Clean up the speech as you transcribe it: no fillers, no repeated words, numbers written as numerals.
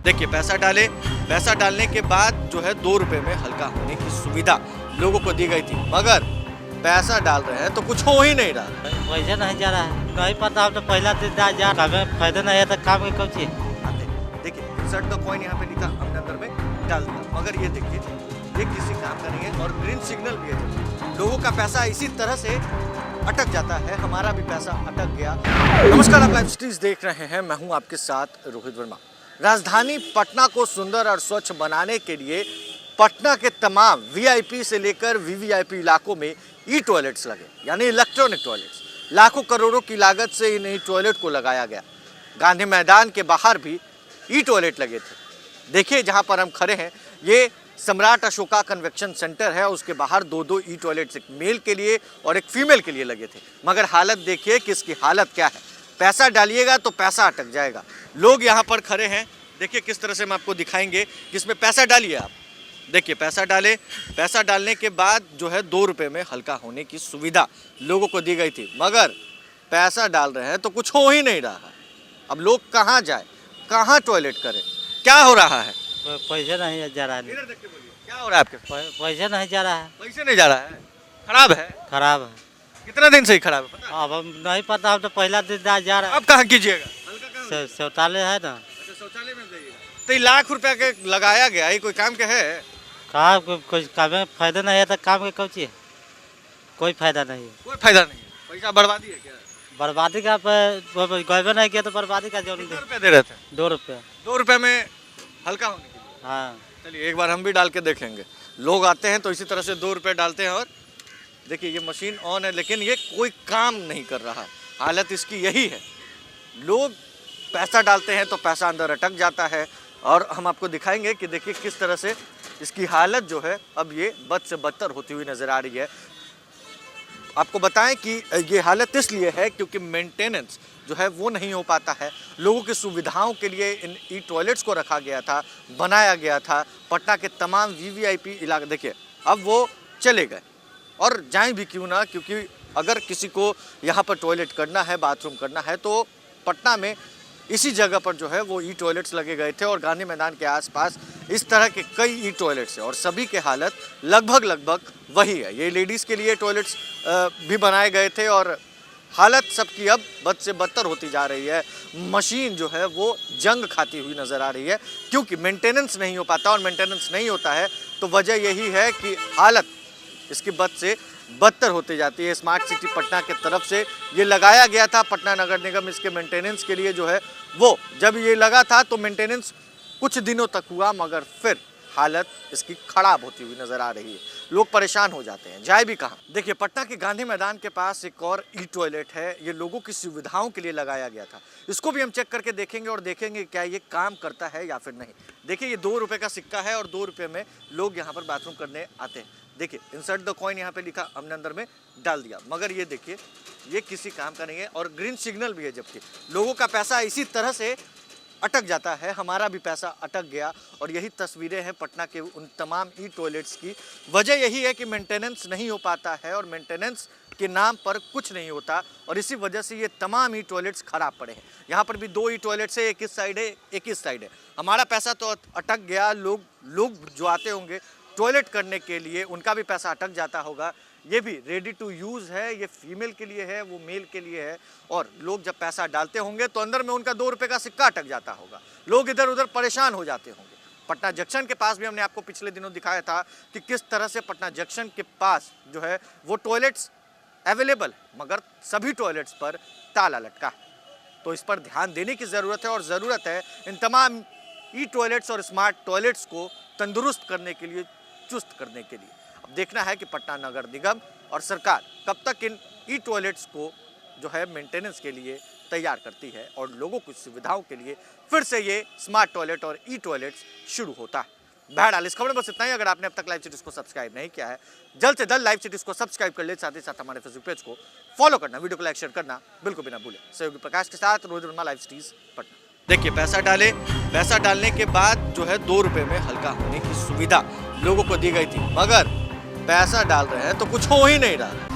देखिए पैसा डालने के बाद जो है 2 रुपए में हल्का होने की सुविधा लोगों को दी गई थी, मगर पैसा डाल रहे हैं तो कुछ हो ही नहीं रहा। पैसा नहीं जा रहा है, नहीं पता हम तो पहला दिन जा हमें फायदा नहीं है तो काम के कौन देखिए इंसर्ट द कॉइन यहाँ पे लिखा, हमने अंदर में डाल दिया, मगर ये देखिए ये किसी काम का नहीं है और ग्रीन सिग्नल भी है। लोगों का पैसा इसी तरह से अटक जाता है, हमारा भी पैसा अटक गया। नमस्कार, आप लाइव स्ट्रीम्स देख रहे हैं, मैं हूं आपके साथ रोहित वर्मा। राजधानी पटना को सुंदर और स्वच्छ बनाने के लिए पटना के तमाम वीआईपी से लेकर वीवीआईपी इलाकों में ई टॉयलेट्स लगे, यानी इलेक्ट्रॉनिक टॉयलेट्स। लाखों करोड़ों की लागत से इन ई टॉयलेट को लगाया गया। गांधी मैदान के बाहर भी ई टॉयलेट लगे थे। देखिए जहां पर हम खड़े हैं, ये सम्राट अशोका कन्वेंशन सेंटर है, उसके बाहर दो ई टॉयलेट्स, एक मेल के लिए और एक फीमेल के लिए लगे थे। मगर हालत देखिए कि इसकी हालत क्या है। पैसा डालिएगा तो पैसा अटक जाएगा। लोग यहाँ पर खड़े हैं, देखिए किस तरह से हम आपको दिखाएंगे कि इसमें पैसा डालिए आप। देखिए पैसा डालने के बाद जो है 2 रुपए में हल्का होने की सुविधा लोगों को दी गई थी, मगर पैसा डाल रहे हैं तो कुछ हो ही नहीं रहा। अब लोग कहाँ जाए, कहाँ टॉयलेट करें, क्या हो रहा है? पैसा नहीं जा रहा है। इधर देख के बोलिए, क्या हो रहा है आपके? पैसा नहीं जा रहा है। पैसे नहीं जा रहा है, खराब है। खराब है, कितना दिन से ही खराब है पता है? अब हम नहीं पता, हम तो पहला दिन जा रहा अब कहाँ कीजिएगा? है। शौचालय है ना। अच्छा, शौचालय में जाइएगा। तो ये लाख रुपया के लगाया गया, ये कोई काम के है? काम कोई काम में फायदा नहीं है तो काम के कौन चीज, कोई फायदा नहीं है। कोई फायदा नहीं है, पैसा बर्बादी है क्या? बर्बादी का गए नहीं किया तो बर्बादी का जो 2 रुपये दे रहे थे। 2 रुपये। 2 रुपये में हल्का होने के लिए। हाँ, चलिए एक बार हम भी डाल के देखेंगे। लोग आते हैं तो इसी तरह से 2 रुपये डालते हैं और देखिए ये मशीन ऑन है, लेकिन ये कोई काम नहीं कर रहा। हालत इसकी यही है, लोग पैसा डालते हैं तो पैसा अंदर अटक जाता है। और हम आपको दिखाएंगे कि देखिए किस तरह से इसकी हालत जो है अब ये बद से बदतर होती हुई नज़र आ रही है। आपको बताएं कि ये हालत इसलिए है क्योंकि मेंटेनेंस जो है वो नहीं हो पाता है। लोगों की सुविधाओं के लिए इन ई टॉयलेट्स को रखा गया था, बनाया गया था। पटना के तमाम वीवीआईपी इलाके देखिए अब वो चले गए, और जाएं भी क्यों ना, क्योंकि अगर किसी को यहाँ पर टॉयलेट करना है, बाथरूम करना है, तो पटना में इसी जगह पर जो है वो ई टॉयलेट्स लगे गए थे। और गांधी मैदान के आसपास इस तरह के कई ई टॉयलेट्स हैं और सभी के हालत लगभग वही है। ये लेडीज़ के लिए टॉयलेट्स भी बनाए गए थे और हालत सबकी अब बद से बदतर होती जा रही है। मशीन जो है वो जंग खाती हुई नज़र आ रही है क्योंकि मेंटेनेंस नहीं हो पाता, और मेंटेनेंस नहीं होता है तो वजह यही है कि हालत इसकी बद से बदतर होती जाती है। स्मार्ट सिटी पटना के तरफ से ये लगाया गया था, पटना नगर निगम इसके मेंटेनेंस के लिए जो है वो जब ये लगा था तो मेंटेनेंस कुछ दिनों तक हुआ, मगर फिर हालत इसकी खराब होती हुई नज़र आ रही है। लोग परेशान हो जाते हैं, जाए भी कहाँ। देखिए पटना के गांधी मैदान के पास एक और ई टॉयलेट है, ये लोगों की सुविधाओं के लिए लगाया गया था। इसको भी हम चेक करके देखेंगे और देखेंगे क्या ये काम करता है या फिर नहीं। देखिए ये 2 रुपये का सिक्का है और 2 रुपये में लोग यहाँ पर बाथरूम करने आते हैं। देखिए इंसर्ट द कॉइन यहाँ पे लिखा, हमने अंदर में डाल दिया, मगर ये देखिए ये किसी काम का नहीं है और ग्रीन सिग्नल भी है। जबकि लोगों का पैसा इसी तरह से अटक जाता है, हमारा भी पैसा अटक गया। और यही तस्वीरें हैं पटना के उन तमाम ई टॉयलेट्स की। वजह यही है कि मेंटेनेंस नहीं हो पाता है और मेंटेनेंस के नाम पर कुछ नहीं होता, और इसी वजह से ये तमाम ई टॉयलेट्स खराब पड़े हैं। यहाँ पर भी 2 ई टॉयलेट्स है, एक इस साइड है, एक इस साइड है। हमारा पैसा तो अटक गया, लोग जो आते होंगे टॉयलेट करने के लिए उनका भी पैसा अटक जाता होगा। ये भी रेडी टू यूज़ है, ये फीमेल के लिए है, वो मेल के लिए है। और लोग जब पैसा डालते होंगे तो अंदर में उनका 2 रुपये का सिक्का अटक जाता होगा, लोग इधर उधर परेशान हो जाते होंगे। पटना जंक्शन के पास भी हमने आपको पिछले दिनों दिखाया था कि किस तरह से पटना जंक्शन के पास जो है वो टॉयलेट्स अवेलेबल है, मगर सभी टॉयलेट्स पर ताला लटका है। तो इस पर ध्यान देने की ज़रूरत है, और ज़रूरत है इन तमाम ई टॉयलेट्स और स्मार्ट टॉयलेट्स को तंदुरुस्त करने के लिए, चुस्त करने के लिए। अब देखना है कि पटना नगर निगम और सरकार कब तक इन ई टॉयलेट्स को जो है मेंटेनेंस के लिए तैयार करती है और लोगों की सुविधाओं के लिए फिर से ये स्मार्ट टॉयलेट और ई टॉयलेट्स शुरू होता है। बहरहाल इस खबर में बस इतना ही। अगर आपने अब तक लाइव सिटीज को सब्सक्राइब नहीं किया है, जल्द से जल्द लाइव सिटीज को सब्सक्राइब कर ले, साथ ही साथ हमारे फेसबुक पेज को फॉलो करना, वीडियो को लाइक शेयर करना बिल्कुल भी ना भूलें। सहयोगी प्रकाश के साथ रोहित वर्मा, लाइव सिटीज पटना। देखिए पैसा डालने के बाद जो है 2 रुपये में हल्का होने की सुविधा लोगों को दी गई थी, मगर पैसा डाल रहे हैं तो कुछ हो ही नहीं रहा।